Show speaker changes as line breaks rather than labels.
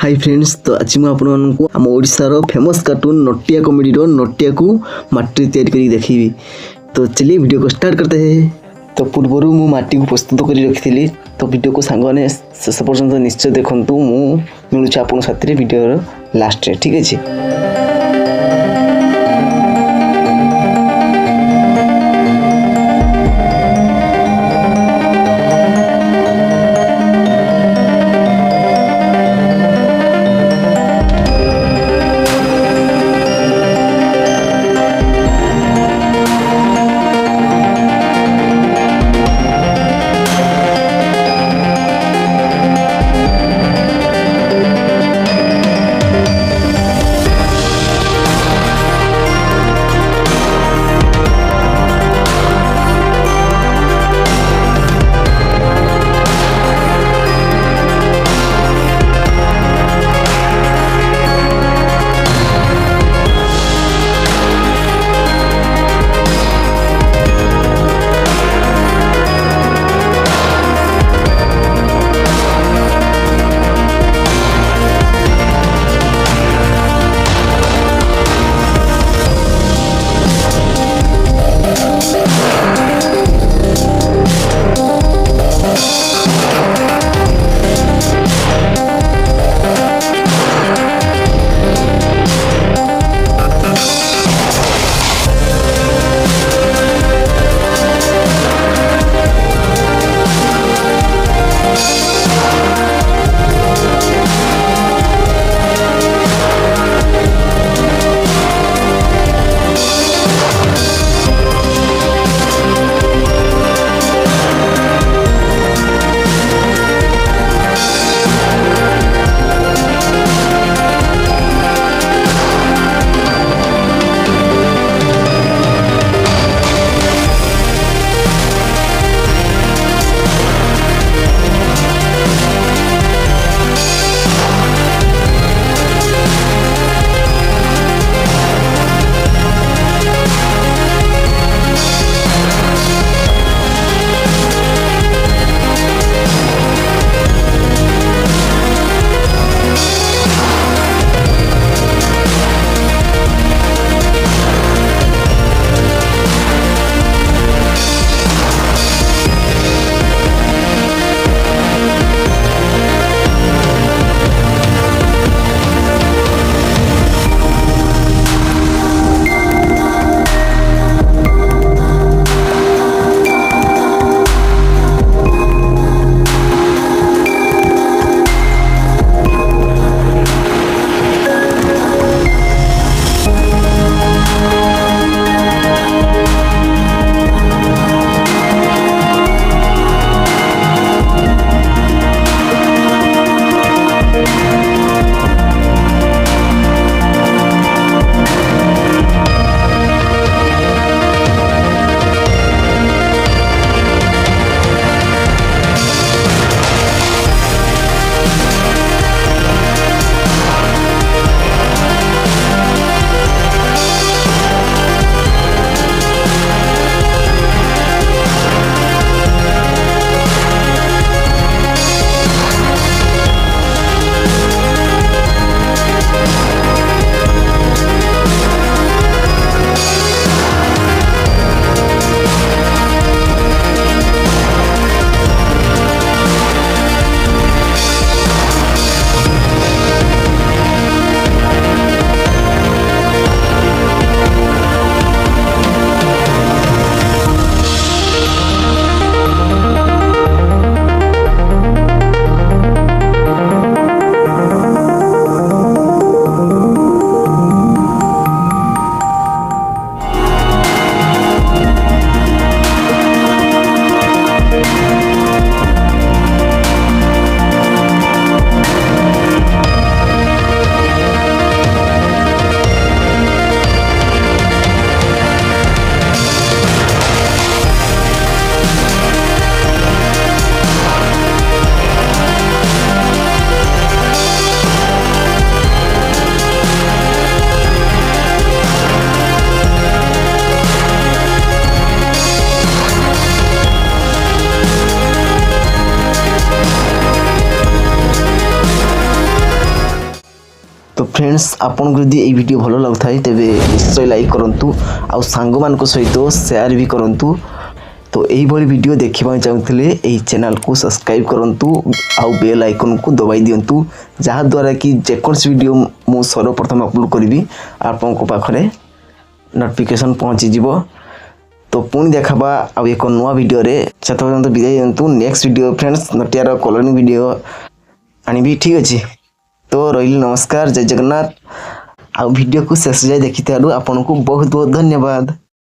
Hi friends, तो आज मुझे आपको आम ओडिशार फेमस कार्टून नटिया कॉमेडी नटिया को माटी तैयारी कर देखी। तो चलिए वीडियो को स्टार्ट करते हैं। तो पूर्वर मु माटी को प्रस्तुत कर रखी, तो वीडियो को सांग मैंने शेष पर्यंत निश्चय देखूँ। मिलूँ आप साथी वीडियो लास्ट रे, ठीक है। तो फ्रेंड्स आपन को यदि वीडियो भल लगुଥାଏ तेबे निश्चय लाइक करंतु आउ सांग मान को सहित शेयर भी करंतु। तो यही भली वीडियो देखिबा चाहूले एही चैनल को सब्सक्राइब करंतु आउ बेल आइकन को दबाई दियंतु जहाँ द्वारा कि जेकोस वीडियो मु सर्वप्रथम अपलोड करी आपन को पाखरे नोटिफिकेशन पहुँची जिवो। तो पुणी देखाबा आ एक नुआ वीडियो रे से पर्यंत विदाई दियंतु। नेक्स्ट वीडियो फ्रेंड्स नटियार कलरिंग वीडियो आनिबी ठीक अछि। तो रहिली नमस्कार जय जगन्नाथ। आ वीडियो को शेष जाए देखिथारु आपन को बहुत बहुत धन्यवाद।